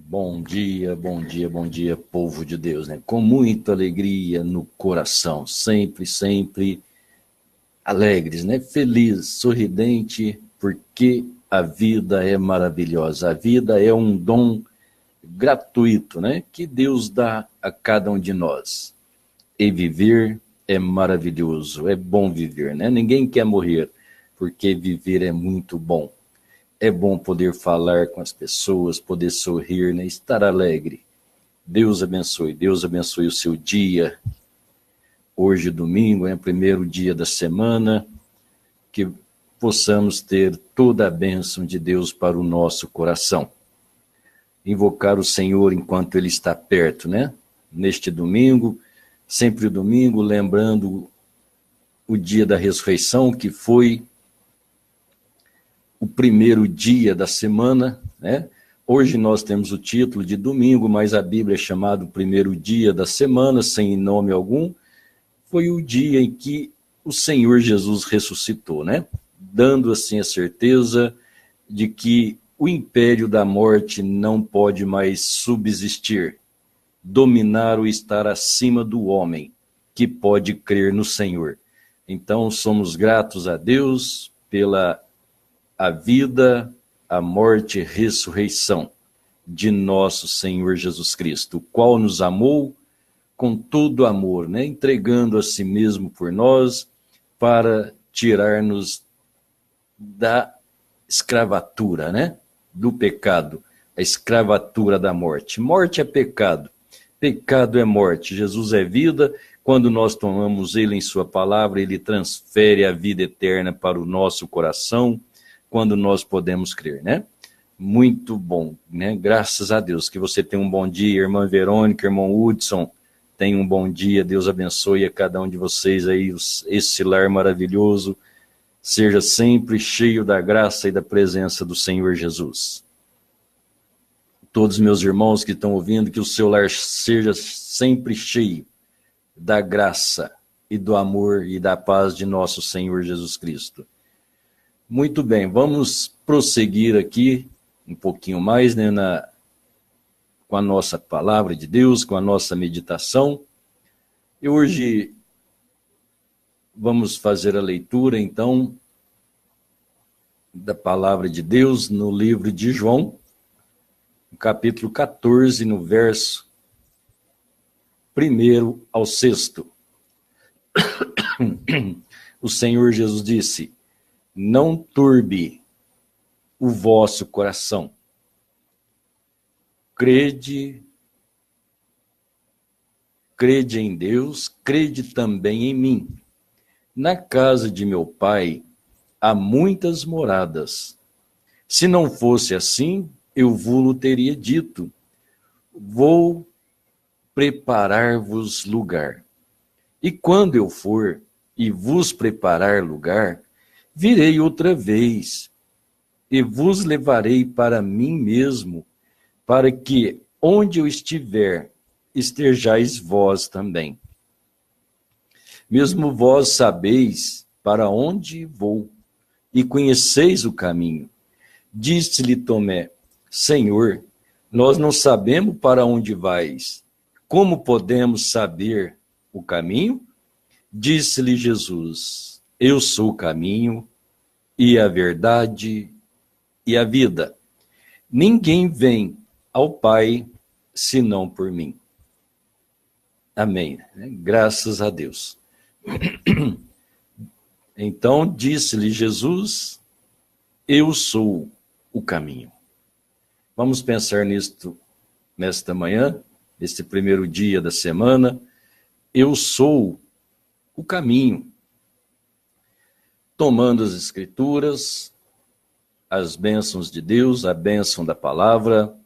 Bom dia, bom dia, bom dia, povo de Deus, né? Com muita alegria no coração, sempre, sempre alegres, né? Feliz, sorridente, porque a vida é maravilhosa. A vida é um dom gratuito, né? Que Deus dá a cada um de nós. E viver é maravilhoso, é bom viver, né? Ninguém quer morrer, porque viver é muito bom. É bom poder falar com as pessoas, poder sorrir, né? Estar alegre. Deus abençoe o seu dia. Hoje, domingo, é o primeiro dia da semana, que possamos ter toda a bênção de Deus para o nosso coração. Invocar o Senhor enquanto Ele está perto, né? Neste domingo, sempre domingo, lembrando o dia da ressurreição, que foi o primeiro dia da semana, né? Hoje nós temos o título de domingo, mas a Bíblia é chamado o primeiro dia da semana, sem nome algum. Foi o dia em que o Senhor Jesus ressuscitou, né? Dando assim a certeza de que o império da morte não pode mais subsistir, dominar ou estar acima do homem que pode crer no Senhor. Então somos gratos a Deus pela a vida, a morte e ressurreição de nosso Senhor Jesus Cristo, o qual nos amou com todo amor, né? Entregando a si mesmo por nós para tirar-nos da escravatura, né? Do pecado, a escravatura da morte. Morte é pecado, pecado é morte, Jesus é vida. Quando nós tomamos Ele em sua palavra, Ele transfere a vida eterna para o nosso coração, quando nós podemos crer, né? Muito bom, né? Graças a Deus. Que você tenha um bom dia, irmã Verônica, irmão Hudson, tenha um bom dia. Deus abençoe a cada um de vocês aí, esse lar maravilhoso, seja sempre cheio da graça e da presença do Senhor Jesus. Todos meus irmãos que estão ouvindo, que o seu lar seja sempre cheio da graça e do amor e da paz de nosso Senhor Jesus Cristo. Muito bem, vamos prosseguir aqui um pouquinho mais, né, com a nossa palavra de Deus, com a nossa meditação. E hoje vamos fazer a leitura, então, da palavra de Deus no livro de João, no capítulo 14, no verso 1 ao 6. O Senhor Jesus disse: não turbe o vosso coração. Crede em Deus, crede também em mim. Na casa de meu Pai há muitas moradas. Se não fosse assim, eu vou-lo teria dito: vou preparar-vos lugar. E quando eu for e vos preparar lugar, virei outra vez e vos levarei para mim mesmo, para que onde eu estiver, estejais vós também. Mesmo vós sabeis para onde vou e conheceis o caminho. Disse-lhe Tomé: Senhor, nós não sabemos para onde vais. Como podemos saber o caminho? Disse-lhe Jesus: eu sou o caminho e a verdade e a vida. Ninguém vem ao Pai senão por mim. Amém. Graças a Deus. Então disse-lhe Jesus: eu sou o caminho. Vamos pensar nisto nesta manhã, neste primeiro dia da semana. Eu sou o caminho. Tomando as Escrituras, as bênçãos de Deus, a bênção da palavra,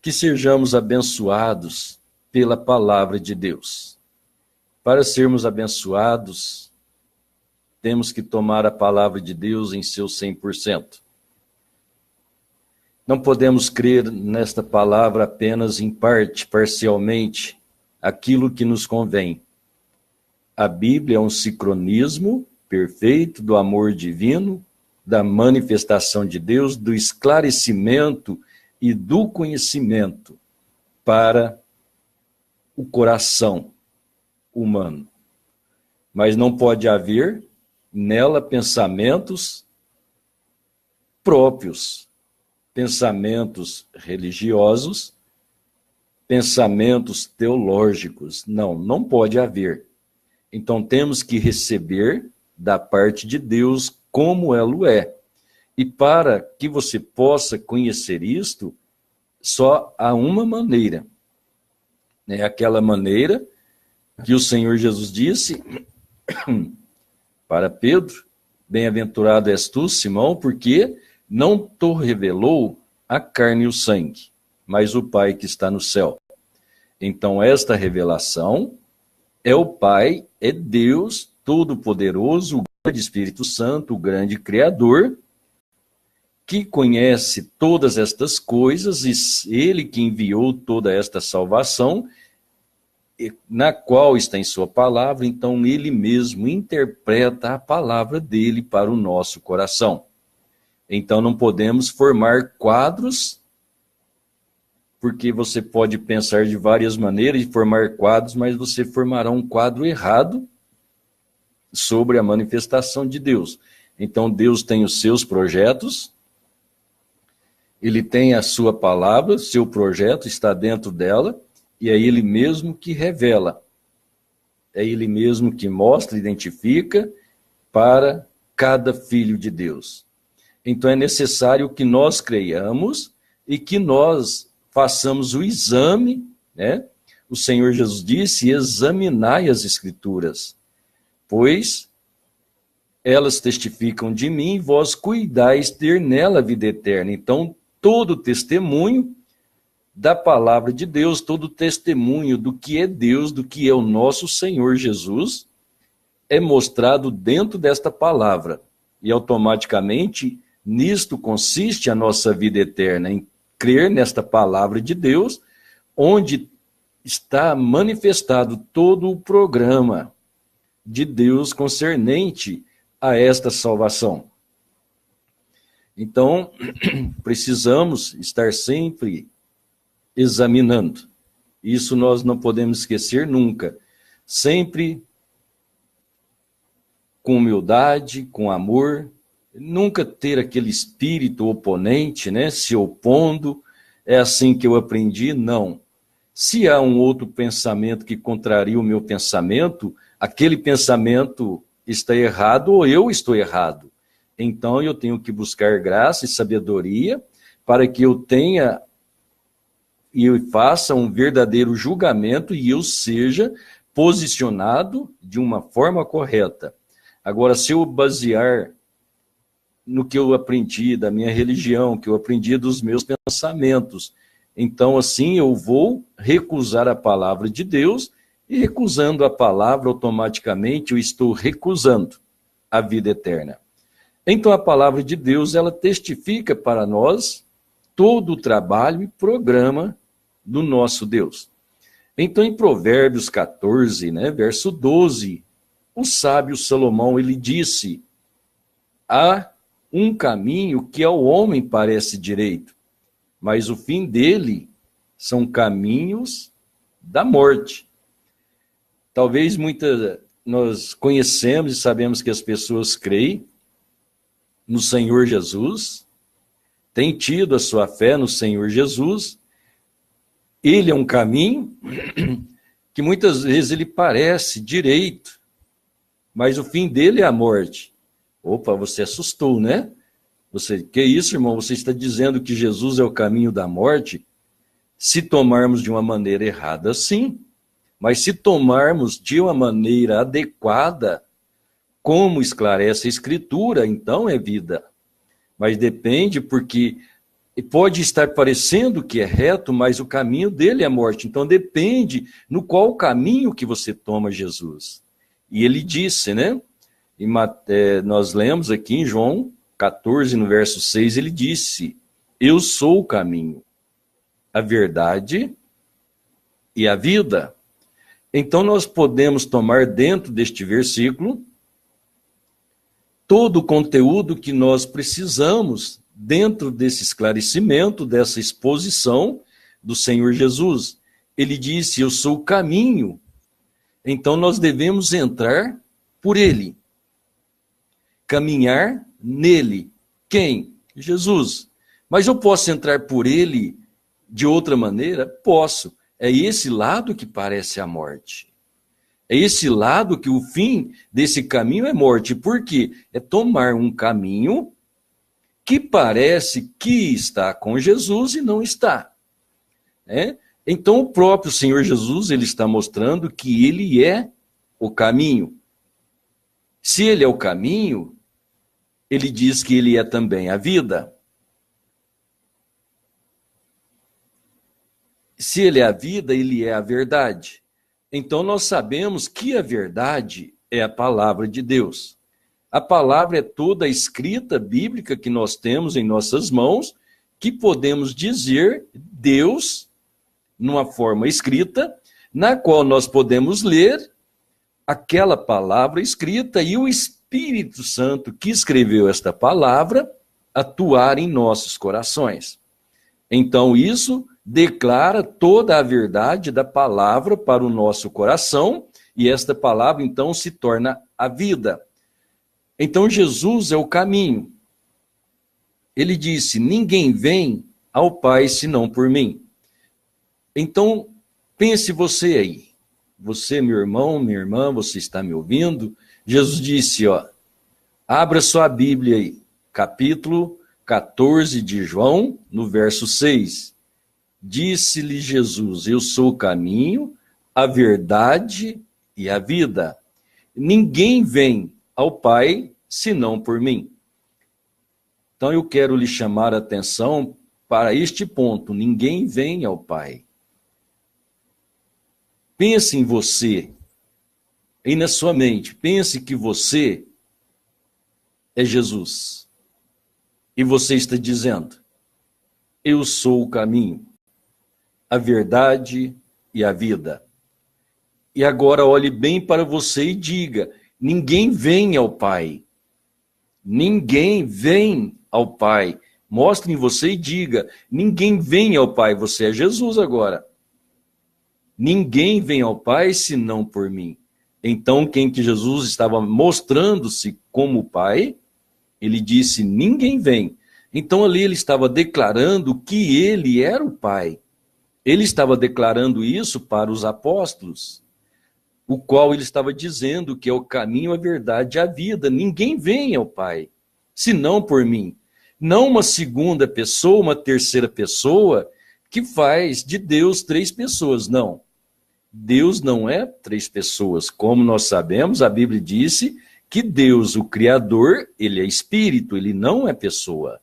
que sejamos abençoados pela palavra de Deus. Para sermos abençoados, temos que tomar a palavra de Deus em seu 100%. Não podemos crer nesta palavra apenas em parte, parcialmente, aquilo que nos convém. A Bíblia é um sincronismo perfeito do amor divino, da manifestação de Deus, do esclarecimento e do conhecimento para o coração humano. Mas não pode haver nela pensamentos próprios, pensamentos religiosos, pensamentos teológicos. Não pode haver. Então temos que receber da parte de Deus como ela é. E para que você possa conhecer isto, só há uma maneira. É aquela maneira que o Senhor Jesus disse para Pedro: bem-aventurado és tu, Simão, porque não te revelou a carne e o sangue, mas o Pai que está no céu. Então esta revelação é o Pai, é Deus Todo-Poderoso, o grande Espírito Santo, o grande Criador, que conhece todas estas coisas, e ele que enviou toda esta salvação, na qual está em sua palavra. Então ele mesmo interpreta a palavra dele para o nosso coração. Então não podemos formar quadros, porque você pode pensar de várias maneiras e formar quadros, mas você formará um quadro errado sobre a manifestação de Deus. Então Deus tem os seus projetos, ele tem a sua palavra, seu projeto está dentro dela, e é ele mesmo que revela. É ele mesmo que mostra, identifica para cada filho de Deus. Então é necessário que nós creiamos e que nós façamos o exame, né? O Senhor Jesus disse: examinai as Escrituras, pois elas testificam de mim, e vós cuidais ter nela a vida eterna. Então, todo testemunho da palavra de Deus, todo testemunho do que é Deus, do que é o nosso Senhor Jesus, é mostrado dentro desta palavra. E automaticamente, nisto consiste a nossa vida eterna, em crer nesta palavra de Deus, onde está manifestado todo o programa de Deus concernente a esta salvação. Então, precisamos estar sempre examinando. Isso nós não podemos esquecer nunca. Sempre com humildade, com amor, nunca ter aquele espírito oponente, né, se opondo. É assim que eu aprendi? Não. Se há um outro pensamento que contraria o meu pensamento, aquele pensamento está errado ou eu estou errado. Então eu tenho que buscar graça e sabedoria para que eu tenha e eu faça um verdadeiro julgamento e eu seja posicionado de uma forma correta. Agora, se eu basear no que eu aprendi da minha religião, que eu aprendi dos meus pensamentos, então assim eu vou recusar a palavra de Deus, e recusando a palavra, automaticamente eu estou recusando a vida eterna. Então a palavra de Deus, ela testifica para nós todo o trabalho e programa do nosso Deus. Então em Provérbios 14, né, verso 12, o sábio Salomão, ele disse: há um caminho que ao homem parece direito, mas o fim dele são caminhos da morte. Talvez nós conhecemos e sabemos que as pessoas creem no Senhor Jesus, têm tido a sua fé no Senhor Jesus. Ele é um caminho que muitas vezes ele parece direito, mas o fim dele é a morte. Opa, você assustou, né? Que isso, irmão? Você está dizendo que Jesus é o caminho da morte? Se tomarmos de uma maneira errada, sim. Mas se tomarmos de uma maneira adequada, como esclarece a Escritura, então é vida. Mas depende, porque pode estar parecendo que é reto, mas o caminho dele é morte. Então depende no qual caminho que você toma Jesus. E ele disse, né? Nós lemos aqui em João 14, no verso 6, ele disse: eu sou o caminho, a verdade e a vida. Então nós podemos tomar dentro deste versículo todo o conteúdo que nós precisamos dentro desse esclarecimento, dessa exposição do Senhor Jesus. Ele disse, eu sou o caminho. Então nós devemos entrar por ele. Caminhar nele. Quem? Jesus. Mas eu posso entrar por ele de outra maneira? Posso. É esse lado que parece a morte. É esse lado que o fim desse caminho é morte. Por quê? É tomar um caminho que parece que está com Jesus e não está. Então o próprio Senhor Jesus, ele está mostrando que ele é o caminho. Se ele é o caminho, ele diz que ele é também a vida. Se ele é a vida, ele é a verdade. Então nós sabemos que a verdade é a palavra de Deus. A palavra é toda a escrita bíblica que nós temos em nossas mãos, que podemos dizer Deus, numa forma escrita, na qual nós podemos ler aquela palavra escrita e o Espírito Santo que escreveu esta palavra atuar em nossos corações. Então isso declara toda a verdade da palavra para o nosso coração, e esta palavra então se torna a vida. Então Jesus é o caminho. Ele disse, ninguém vem ao Pai senão por mim. Então pense você aí, você meu irmão, minha irmã, você está me ouvindo? Jesus disse, abra sua Bíblia aí, capítulo 14 de João, no verso 6. Disse-lhe Jesus, eu sou o caminho, a verdade e a vida. Ninguém vem ao Pai senão por mim. Então eu quero lhe chamar a atenção para este ponto. Ninguém vem ao Pai. Pense em você, e na sua mente, pense que você é Jesus. E você está dizendo, eu sou o caminho, a verdade e a vida. E agora olhe bem para você e diga, ninguém vem ao Pai. Ninguém vem ao Pai. Mostre em você e diga, ninguém vem ao Pai. Você é Jesus agora. Ninguém vem ao Pai senão por mim. Então, quem que Jesus estava mostrando-se como Pai, ele disse, ninguém vem. Então ali ele estava declarando que ele era o Pai. Ele estava declarando isso para os apóstolos, o qual ele estava dizendo que é o caminho, a verdade e a vida. Ninguém vem ao Pai, senão por mim. Não uma segunda pessoa, uma terceira pessoa, que faz de Deus três pessoas, não. Deus não é três pessoas. Como nós sabemos, a Bíblia disse que Deus, o Criador, ele é espírito, ele não é pessoa.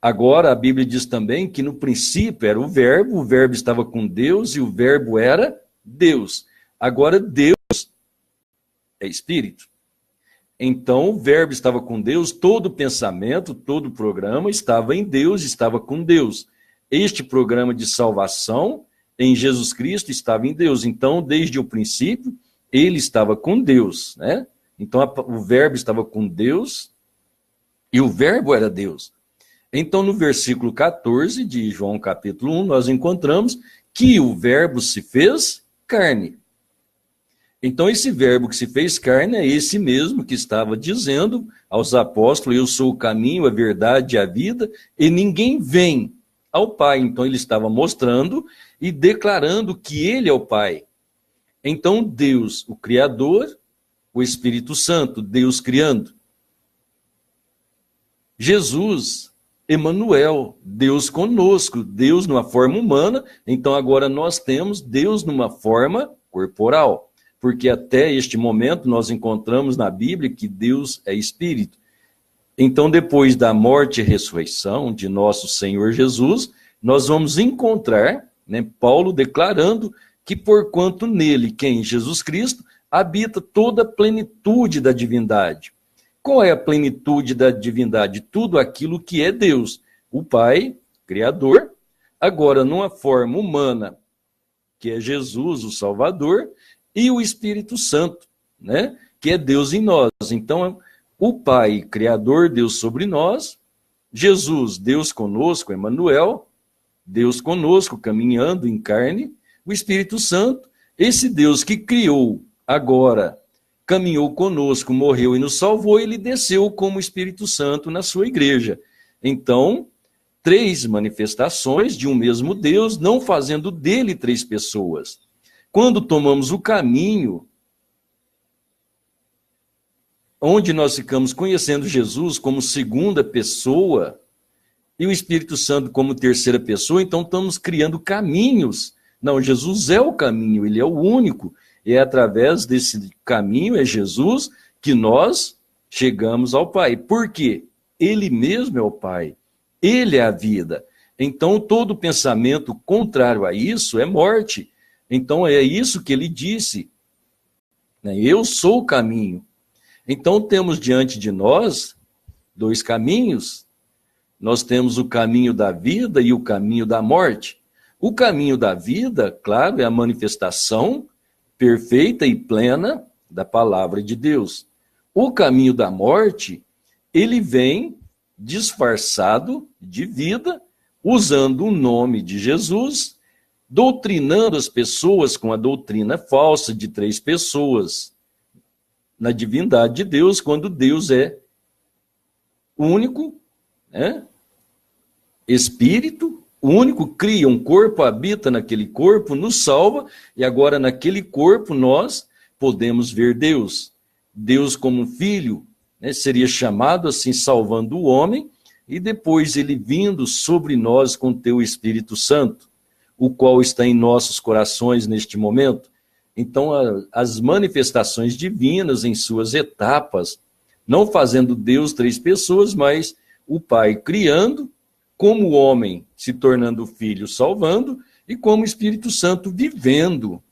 Agora, a Bíblia diz também que no princípio era o verbo estava com Deus e o verbo era Deus. Agora, Deus é espírito. Então, o verbo estava com Deus, todo pensamento, todo programa estava em Deus, estava com Deus. Este programa de salvação em Jesus Cristo estava em Deus. Então, desde o princípio, ele estava com Deus, né? Então, o verbo estava com Deus e o verbo era Deus. Então, no versículo 14 de João capítulo 1, nós encontramos que o verbo se fez carne. Então, esse verbo que se fez carne é esse mesmo que estava dizendo aos apóstolos, eu sou o caminho, a verdade e a vida, e ninguém vem ao Pai. Então, ele estava mostrando e declarando que ele é o Pai. Então, Deus, o Criador, o Espírito Santo, Deus criando. Jesus, Emanuel, Deus conosco, Deus numa forma humana. Então, agora nós temos Deus numa forma corporal. Porque até este momento nós encontramos na Bíblia que Deus é Espírito. Então, depois da morte e ressurreição de nosso Senhor Jesus, nós vamos encontrar, Paulo declarando que porquanto nele, quem? Jesus Cristo, habita toda a plenitude da divindade. Qual é a plenitude da divindade? Tudo aquilo que é Deus, o Pai, Criador, agora numa forma humana, que é Jesus, o Salvador, e o Espírito Santo, que é Deus em nós. Então, o Pai, Criador, Deus sobre nós, Jesus, Deus conosco, Emmanuel, Deus conosco, caminhando em carne, o Espírito Santo, esse Deus que criou agora, caminhou conosco, morreu e nos salvou, ele desceu como Espírito Santo na sua igreja. Então, 3 manifestações de um mesmo Deus, não fazendo dele 3 pessoas. Quando tomamos o caminho, onde nós ficamos conhecendo Jesus como segunda pessoa e o Espírito Santo como terceira pessoa, então estamos criando caminhos. Não, Jesus é o caminho, ele é o único. E é através desse caminho, é Jesus, que nós chegamos ao Pai. Por quê? Ele mesmo é o Pai. Ele é a vida. Então, todo pensamento contrário a isso é morte. Então, é isso que ele disse. Eu sou o caminho. Então, temos diante de nós 2 caminhos. Nós temos o caminho da vida e o caminho da morte. O caminho da vida, claro, é a manifestação perfeita e plena da palavra de Deus. O caminho da morte, ele vem disfarçado de vida, usando o nome de Jesus, doutrinando as pessoas com a doutrina falsa de 3 pessoas na divindade de Deus, quando Deus é único, Espírito, único, cria um corpo, habita naquele corpo, nos salva, e agora naquele corpo nós podemos ver Deus. Deus como filho, seria chamado assim, salvando o homem, e depois ele vindo sobre nós com teu Espírito Santo, o qual está em nossos corações neste momento. Então, as manifestações divinas em suas etapas, não fazendo Deus 3 pessoas, mas o Pai criando, como o homem se tornando filho, salvando, e como o Espírito Santo vivendo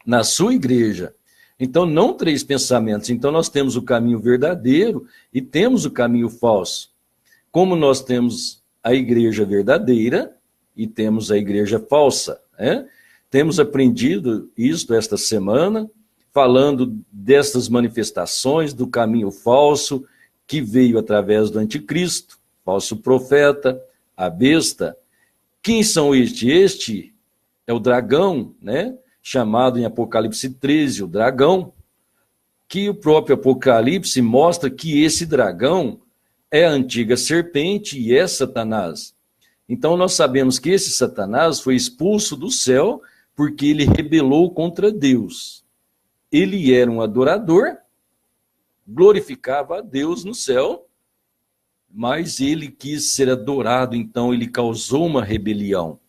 na sua igreja. Então, não 3 pensamentos. Então, nós temos o caminho verdadeiro e temos o caminho falso. Como nós temos a igreja verdadeira e temos a igreja falsa, Temos aprendido isto esta semana, falando destas manifestações do caminho falso que veio através do anticristo, falso profeta, a besta. Quem são este? Este é o dragão, chamado em Apocalipse 13, o dragão, que o próprio Apocalipse mostra que esse dragão é a antiga serpente e é Satanás. Então nós sabemos que esse Satanás foi expulso do céu porque ele rebelou contra Deus. Ele era um adorador, glorificava a Deus no céu, mas ele quis ser adorado, então ele causou uma rebelião.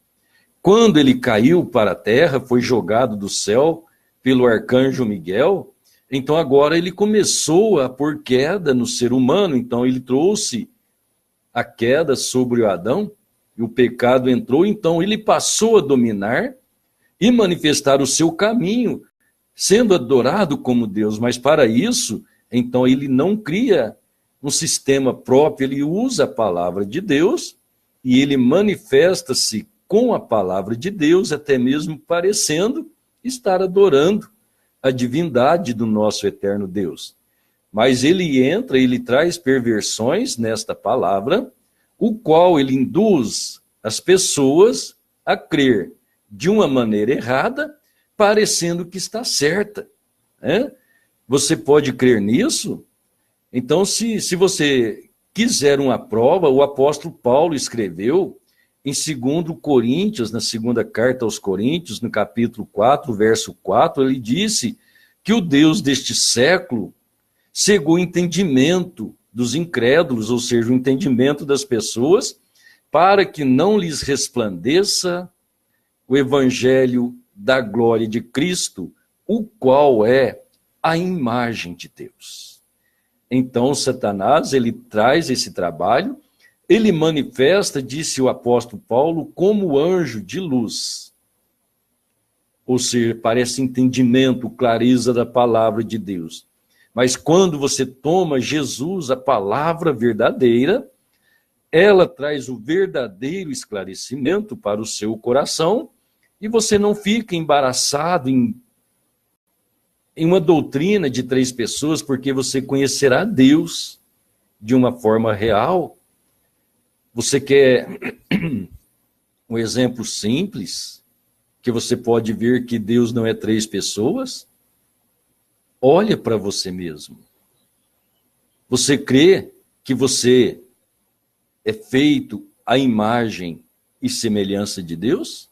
Quando ele caiu para a terra, foi jogado do céu pelo arcanjo Miguel, então agora ele começou a pôr queda no ser humano, então ele trouxe a queda sobre o Adão, e o pecado entrou, então ele passou a dominar e manifestar o seu caminho, sendo adorado como Deus, mas para isso, então ele não cria um sistema próprio, ele usa a palavra de Deus e ele manifesta-se com a palavra de Deus, até mesmo parecendo estar adorando a divindade do nosso eterno Deus. Mas ele entra, ele traz perversões nesta palavra, o qual ele induz as pessoas a crer de uma maneira errada, parecendo que está certa. Você pode crer nisso? Então, se você quiser uma prova, o apóstolo Paulo escreveu em 2 Coríntios, na 2ª carta aos Coríntios, no capítulo 4, verso 4, ele disse que o Deus deste século cegou o entendimento dos incrédulos, ou seja, o entendimento das pessoas, para que não lhes resplandeça o evangelho da glória de Cristo, o qual é a imagem de Deus. Então, Satanás, ele traz esse trabalho, ele manifesta, disse o apóstolo Paulo, como anjo de luz. Ou seja, parece entendimento, clareza da palavra de Deus. Mas quando você toma Jesus, a palavra verdadeira, ela traz o verdadeiro esclarecimento para o seu coração, e você não fica embaraçado em uma doutrina de 3 pessoas, porque você conhecerá Deus de uma forma real, Você quer um exemplo simples, que você pode ver que Deus não é 3 pessoas? Olha para você mesmo. Você crê que você é feito à imagem e semelhança de Deus?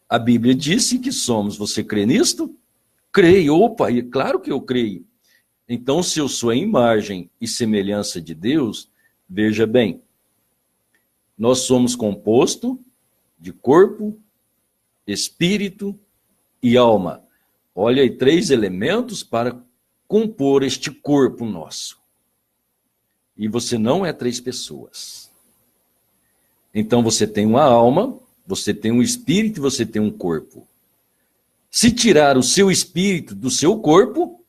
A Bíblia disse que somos. Você crê nisto? Creio. Opa, é claro que eu creio. Então, se eu sou a imagem e semelhança de Deus, veja bem, nós somos composto de corpo, espírito e alma. Olha aí, 3 elementos para compor este corpo nosso. E você não é 3 pessoas. Então você tem uma alma, você tem um espírito e você tem um corpo. Se tirar o seu espírito do seu corpo,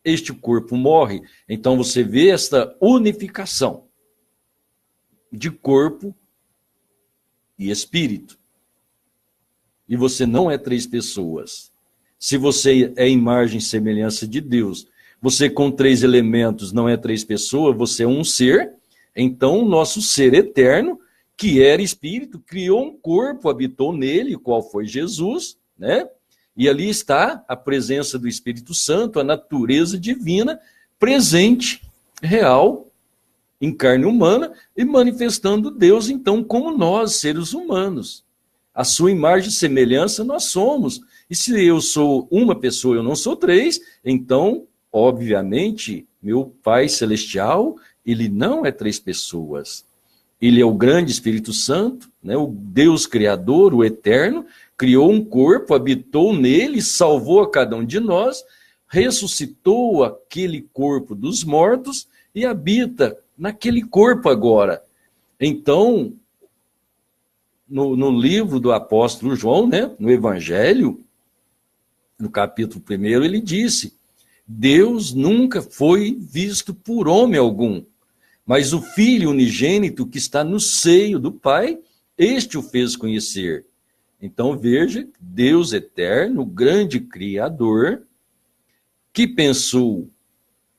este corpo morre. Então você vê esta unificação de corpo e espírito. E você não é 3 pessoas. Se você é imagem e semelhança de Deus, você com 3 elementos não é 3 pessoas, você é um ser. Então o nosso ser eterno, que era espírito, criou um corpo, habitou nele, qual foi Jesus, né? E ali está a presença do Espírito Santo, a natureza divina, presente, real, em carne humana, e manifestando Deus, então, como nós, seres humanos. A sua imagem e semelhança nós somos. E se eu sou uma pessoa, eu não sou 3, então, obviamente, meu Pai Celestial, ele não é 3 pessoas. Ele é o grande Espírito Santo, né, o Deus Criador, o Eterno, criou um corpo, habitou nele, salvou a cada um de nós, ressuscitou aquele corpo dos mortos e habita naquele corpo agora. Então, no livro do apóstolo João, né, no Evangelho, no capítulo 1, ele disse: Deus nunca foi visto por homem algum, mas o Filho unigênito que está no seio do Pai, este o fez conhecer. Então veja, Deus eterno, grande Criador, que pensou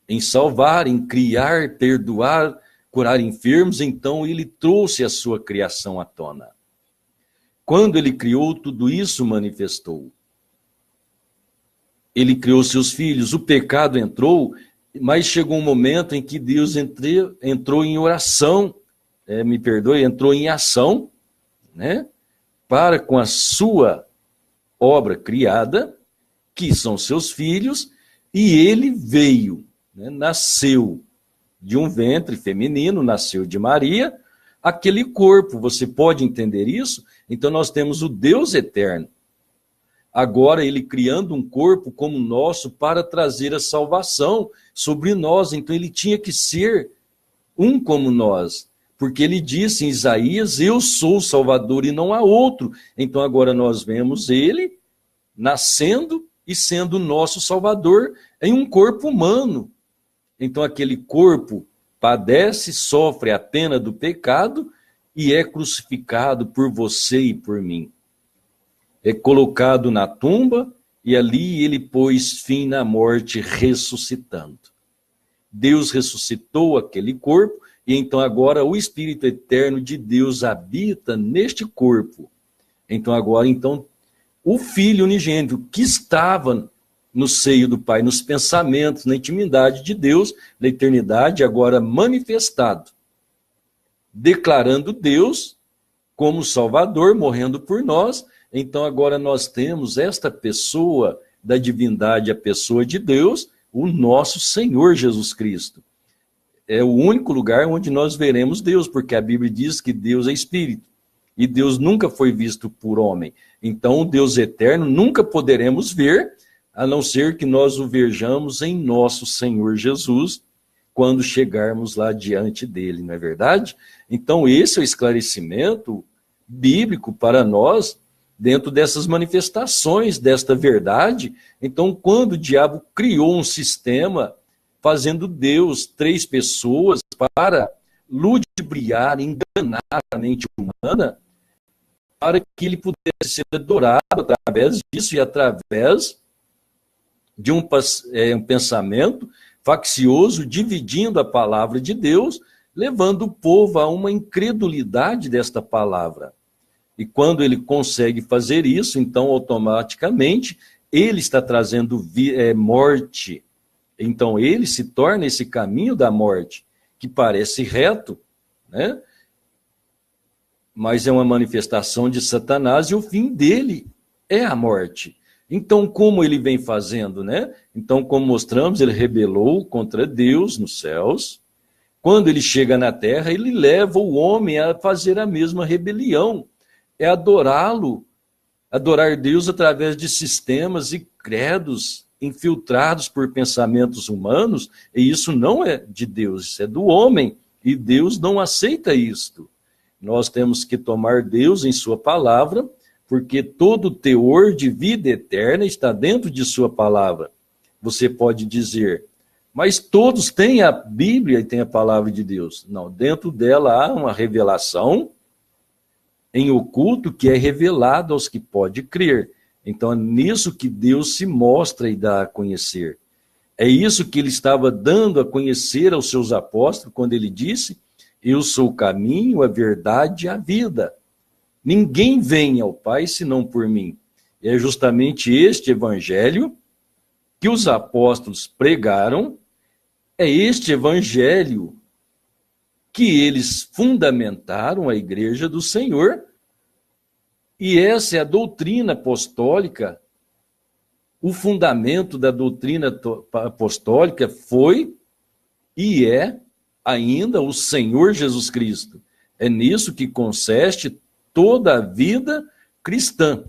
em salvar, em criar, perdoar, curar enfermos, então ele trouxe a sua criação à tona. Quando ele criou, tudo isso manifestou. Ele criou seus filhos, o pecado entrou, mas chegou um momento em que Deus entrou em oração, entrou em ação, né? Para com a sua obra criada, que são seus filhos, e ele veio, né? Nasceu de um ventre feminino, nasceu de Maria, aquele corpo, você pode entender isso? Então nós temos o Deus eterno. Agora ele criando um corpo como o nosso para trazer a salvação sobre nós. Então ele tinha que ser um como nós. Porque ele disse em Isaías, eu sou o Salvador e não há outro. Então agora nós vemos ele nascendo e sendo nosso Salvador em um corpo humano. Então aquele corpo padece, sofre a pena do pecado e é crucificado por você e por mim. É colocado na tumba e ali ele pôs fim na morte ressuscitando. Deus ressuscitou aquele corpo e então agora o Espírito Eterno de Deus habita neste corpo. Então agora o Filho unigênito que estava no seio do Pai, nos pensamentos, na intimidade de Deus, na eternidade, agora manifestado, declarando Deus como Salvador, morrendo por nós. Então agora nós temos esta pessoa da divindade, a pessoa de Deus, o nosso Senhor Jesus Cristo. É o único lugar onde nós veremos Deus, porque a Bíblia diz que Deus é Espírito, e Deus nunca foi visto por homem. Então o Deus eterno nunca poderemos ver, a não ser que nós o vejamos em nosso Senhor Jesus, quando chegarmos lá diante dele, não é verdade? Então esse é o esclarecimento bíblico para nós, dentro dessas manifestações, desta verdade. Então, quando o diabo criou um sistema, fazendo Deus 3 pessoas para ludibriar, enganar a mente humana, para que ele pudesse ser adorado através disso e através de um pensamento faccioso, dividindo a palavra de Deus, levando o povo a uma incredulidade desta palavra. E quando ele consegue fazer isso, então automaticamente ele está trazendo morte. Então ele se torna esse caminho da morte, que parece reto, né? Mas é uma manifestação de Satanás e o fim dele é a morte. Então, como ele vem fazendo, né? Então, como mostramos, ele rebelou contra Deus nos céus. Quando ele chega na terra, ele leva o homem a fazer a mesma rebelião. É adorá-lo, adorar Deus através de sistemas e credos infiltrados por pensamentos humanos, e isso não é de Deus, isso é do homem, e Deus não aceita isto. Nós temos que tomar Deus em sua palavra, porque todo o teor de vida eterna está dentro de sua palavra. Você pode dizer, mas todos têm a Bíblia e têm a palavra de Deus. Não, dentro dela há uma revelação em oculto que é revelado aos que podem crer. Então é nisso que Deus se mostra e dá a conhecer. É isso que ele estava dando a conhecer aos seus apóstolos quando ele disse, eu sou o caminho, a verdade e a vida. Ninguém vem ao Pai senão por mim. E é justamente este evangelho que os apóstolos pregaram, é este evangelho que eles fundamentaram a igreja do Senhor, e essa é a doutrina apostólica. O fundamento da doutrina apostólica foi e é ainda o Senhor Jesus Cristo. É nisso que consiste toda a vida cristã.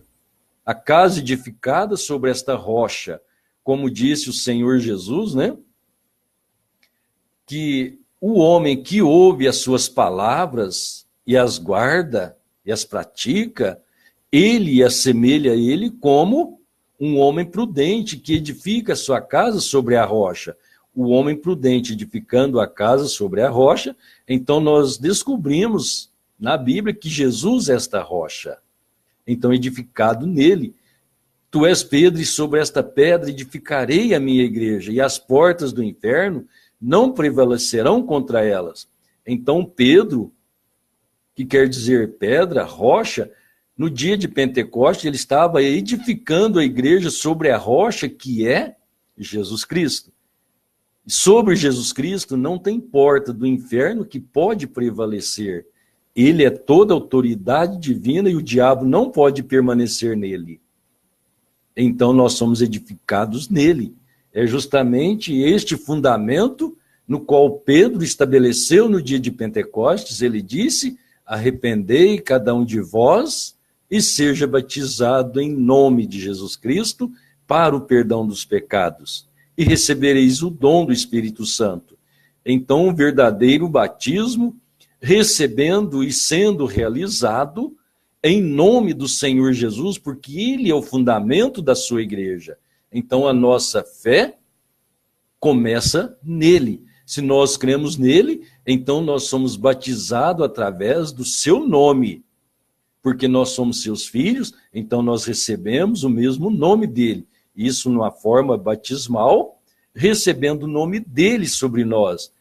A casa edificada sobre esta rocha, como disse o Senhor Jesus, né? Que o homem que ouve as suas palavras e as guarda e as pratica, ele assemelha a ele como um homem prudente que edifica a sua casa sobre a rocha. O homem prudente edificando a casa sobre a rocha, então nós descobrimos na Bíblia que Jesus é esta rocha. Então, edificado nele, tu és Pedro, e sobre esta pedra edificarei a minha igreja, e as portas do inferno não prevalecerão contra elas. Então, Pedro, que quer dizer pedra, rocha, no dia de Pentecostes, ele estava edificando a igreja sobre a rocha que é Jesus Cristo. Sobre Jesus Cristo não tem porta do inferno que pode prevalecer. Ele é toda autoridade divina e o diabo não pode permanecer nele. Então nós somos edificados nele. É justamente este fundamento no qual Pedro estabeleceu no dia de Pentecostes. Ele disse, arrependei cada um de vós e seja batizado em nome de Jesus Cristo para o perdão dos pecados. E recebereis o dom do Espírito Santo. Então o verdadeiro batismo, recebendo e sendo realizado em nome do Senhor Jesus, porque ele é o fundamento da sua igreja. Então a nossa fé começa nele. Se nós cremos nele, então nós somos batizados através do seu nome. Porque nós somos seus filhos, então nós recebemos o mesmo nome dele. Isso numa forma batismal, recebendo o nome dele sobre nós.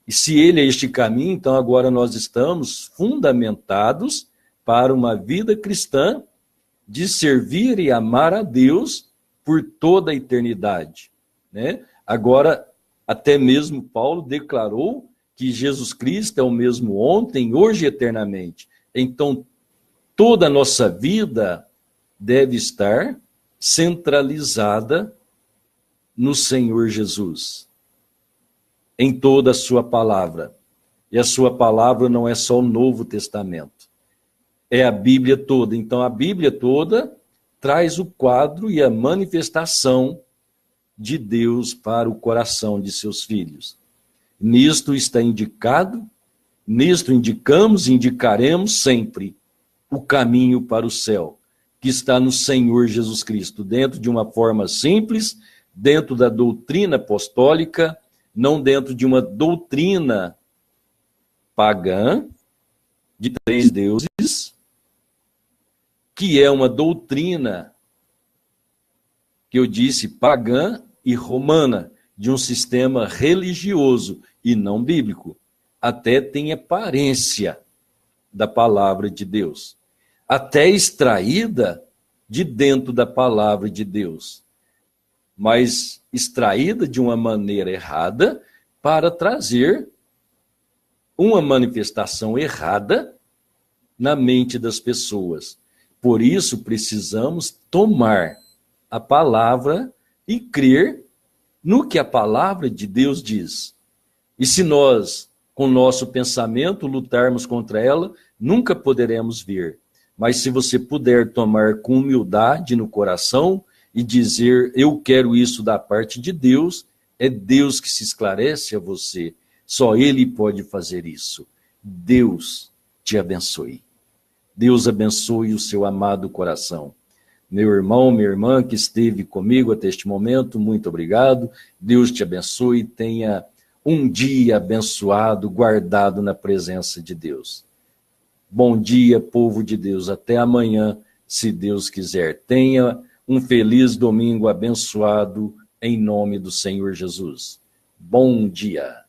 E se ele é este caminho, então agora nós estamos fundamentados para uma vida cristã de servir e amar a Deus por toda a eternidade, né? Agora, até mesmo Paulo declarou que Jesus Cristo é o mesmo ontem, hoje e eternamente. Então, toda a nossa vida deve estar centralizada no Senhor Jesus, em toda a sua palavra. E a sua palavra não é só o Novo Testamento, é a Bíblia toda. Então a Bíblia toda traz o quadro e a manifestação de Deus para o coração de seus filhos. Nisto está indicado, nisto indicamos e indicaremos sempre o caminho para o céu, que está no Senhor Jesus Cristo, dentro de uma forma simples, dentro da doutrina apostólica, não dentro de uma doutrina pagã, de três deuses, que é uma doutrina, que eu disse, pagã e romana, de um sistema religioso e não bíblico. até tem aparência da palavra de Deus, até extraída de dentro da palavra de Deus, mas extraída de uma maneira errada para trazer uma manifestação errada na mente das pessoas. Por isso, precisamos tomar a palavra e crer no que a palavra de Deus diz. E se nós, com nosso pensamento, lutarmos contra ela, nunca poderemos ver. Mas se você puder tomar com humildade no coração e dizer, eu quero isso da parte de Deus, é Deus que se esclarece a você. Só Ele pode fazer isso. Deus te abençoe. Deus abençoe o seu amado coração. Meu irmão, minha irmã que esteve comigo até este momento, muito obrigado. Deus te abençoe. Tenha um dia abençoado, guardado na presença de Deus. Bom dia, povo de Deus. Até amanhã, se Deus quiser. Tenha um feliz domingo abençoado em nome do Senhor Jesus. Bom dia.